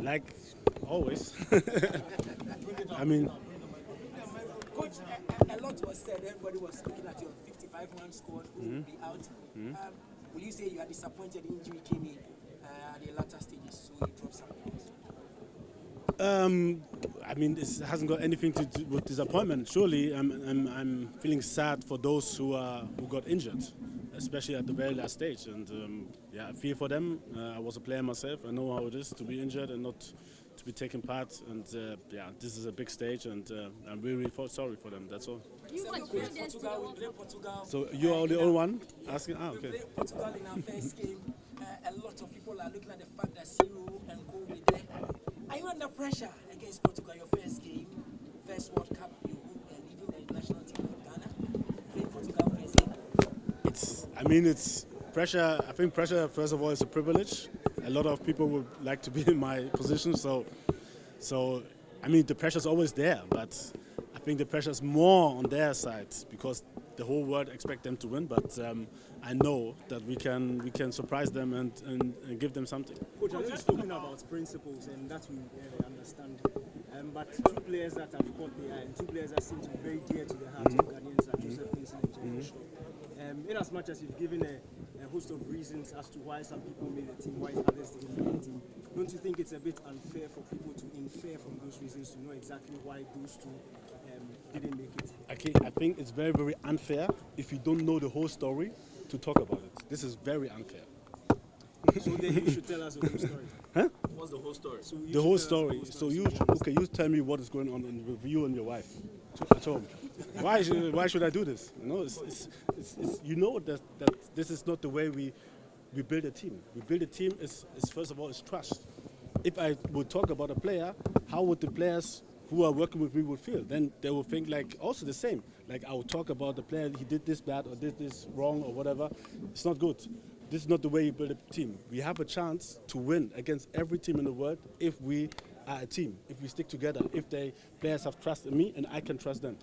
Like always. I mean, Coach, a lot was said. Everybody was looking at your 55-man squad who will be out. Will you say you are disappointed injury came in at the latter stages, so you dropped some players? I mean, this hasn't got anything to do with disappointment. Surely, I'm feeling sad for those who got injured, especially at the very last stage. And yeah, I feel for them. I was a player myself. I know how it is to be injured and not to be taking part. And yeah, this is a big stage, and I'm really sorry for them. That's all. You were Portugal, we played Portugal. So you are the only one asking? Ah, We okay. played Portugal in our first game. A lot of people are looking at the fact that Ciro and Co will be there. Are you under pressure against Portugal, your first game, first World Cup, you leading the national team of Ghana, playing Portugal first game? I mean, it's pressure. I think pressure, first of all, is a privilege. A lot of people would like to be in my position, so I mean, the pressure's always there, but I think the pressure's more on their side because the whole world expect them to win. But I know that we can surprise them and give them something. Coach, I know you're talking about principles, and that we understand. But two players that have caught the eye, and two players that seem to be very dear to the hearts of Ghanaians are Joseph Pinson and Jerry Shaw. In as much as you've given a host of reasons as to why some people made the team, why others didn't make the team, don't you think it's a bit unfair for people to infer from those reasons to know exactly why those two didn't make it? Okay, I think it's very, very unfair if you don't know the whole story to talk about it. This is very unfair. So then you should tell us the whole story. Huh? What's the whole story? So The whole story. So you tell me what is going on with you and your wife at home. Why should I do this? You know, it's you know that this is not the way we build a team. We build a team is first of all is trust. If I would talk about a player, how would the players who are working with me would feel? Then they will think like also the same. Like I will talk about the player, he did this bad or did this wrong or whatever. It's not good. This is not the way you build a team. We have a chance to win against every team in the world if we are a team, if we stick together, if the players have trust in me and I can trust them.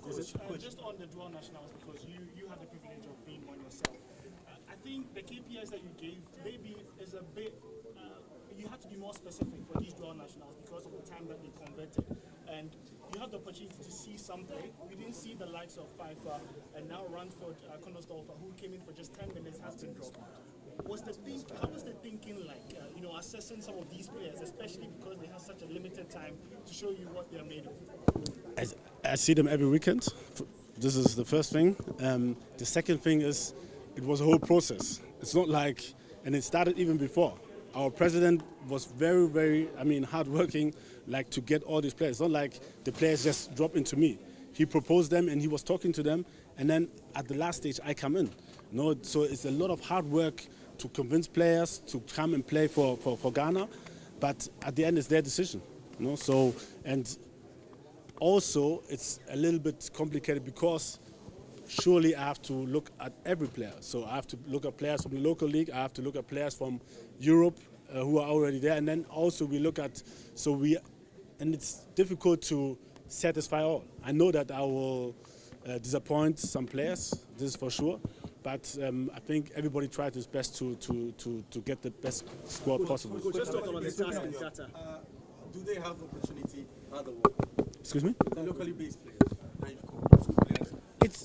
Just on the dual nationals, because you had the privilege of being one yourself, I think the KPIs that you gave maybe is a bit, you had to be more specific for these dual nationals because of the time that they converted. And you had the opportunity to see some play. We didn't see the likes of FIFA and now Ransford Konosdorfer, who came in for just 10 minutes, has been dropped. How was the thinking like, assessing some of these players, especially because they have such a limited time to show you what they're made of? I see them every weekend. This is the first thing. The second thing is it was a whole process. It's not like, and it started even before. Our president was very, very, hardworking, like to get all these players. It's not like the players just drop into me. He proposed them and he was talking to them, and then at the last stage I come in. So it's a lot of hard work to convince players to come and play for Ghana, but at the end it's their decision. So, and also it's a little bit complicated because surely I have to look at every player. So I have to look at players from the local league, I have to look at players from Europe who are already there, and then also we look at, and it's difficult to satisfy all. I know that I will disappoint some players, this is for sure, but I think everybody tried his best to get the best squad possible. Just talk about the task in Qatar. Do they have opportunity otherwise? Excuse me? The locally based players. Now you've got two players.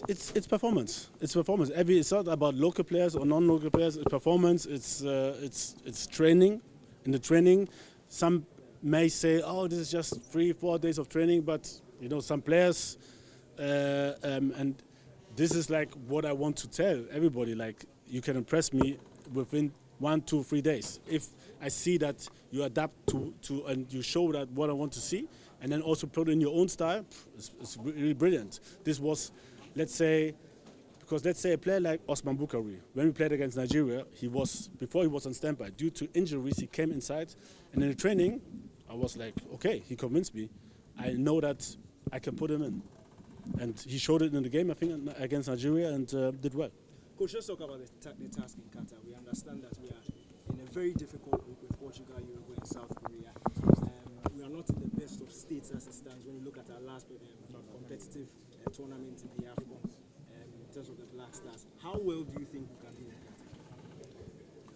It's performance. It's performance. It's not about local players or non-local players. It's performance. It's training. In the training, some may say, "Oh, this is just 3-4 days of training," but some players, and this is like what I want to tell everybody. Like you can impress me within 1, 2, 3 days if I see that you adapt to and you show that what I want to see, and then also put in your own style. It's really brilliant. This was. Let's say a player like Osman Bukari, when we played against Nigeria, before he was on standby, due to injuries, he came inside, and in the training, I was like, okay, he convinced me. I know that I can put him in. And he showed it in the game, I think, against Nigeria, and did well. Coach, let's talk about the task in Qatar. We understand that we are in a very difficult group with Portugal, Uruguay, and South Korea. We are not in the best of states as it stands when you look at our last competitive tournament in the AFCON in terms of the Black Stars. How well do you think we can do in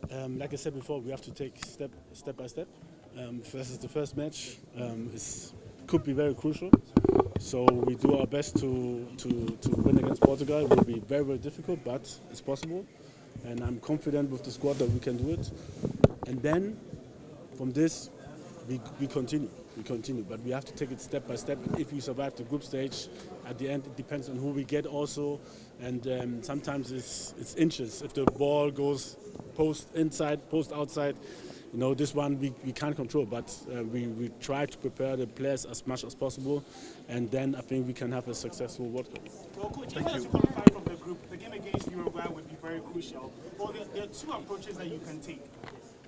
Qatar? Like I said before, we have to take step by step. This is the first match. It could be very crucial. So we do our best to win against Portugal. It will be very, very difficult, but it's possible. And I'm confident with the squad that we can do it. And then from this, we continue. We continue, but we have to take it step by step. And if we survive the group stage, at the end it depends on who we get also. And sometimes it's inches. If the ball goes post inside, post outside, you know, this one we can't control. But we try to prepare the players as much as possible, and then I think we can have a successful World Cup. Well, Coach, even as you qualify from the group, the game against Uruguay would be very crucial. Well, there are two approaches that you can take.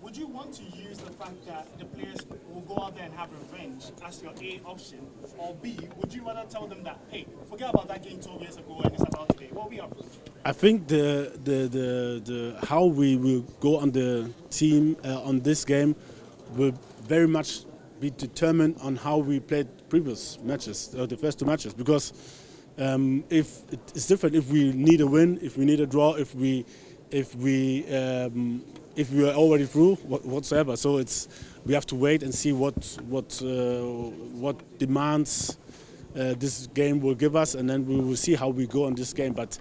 Would you want to use the fact that the players will go out there and have revenge as your A option, or B, would you rather tell them that, hey, forget about that game 12 years ago and it's about today? What will be your approach? I think the how we will go on the team on this game will very much be determined on how we played previous matches, the first two matches, because if it's different if we need a win, if we need a draw, if we are already through whatsoever. So we have to wait and see what demands this game will give us, and then we will see how we go on this game. But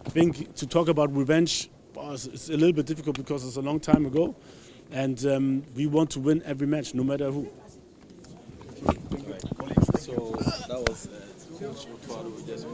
I think to talk about revenge, it's a little bit difficult because it's a long time ago, and we want to win every match, no matter who. So that was Coach Otto Addo just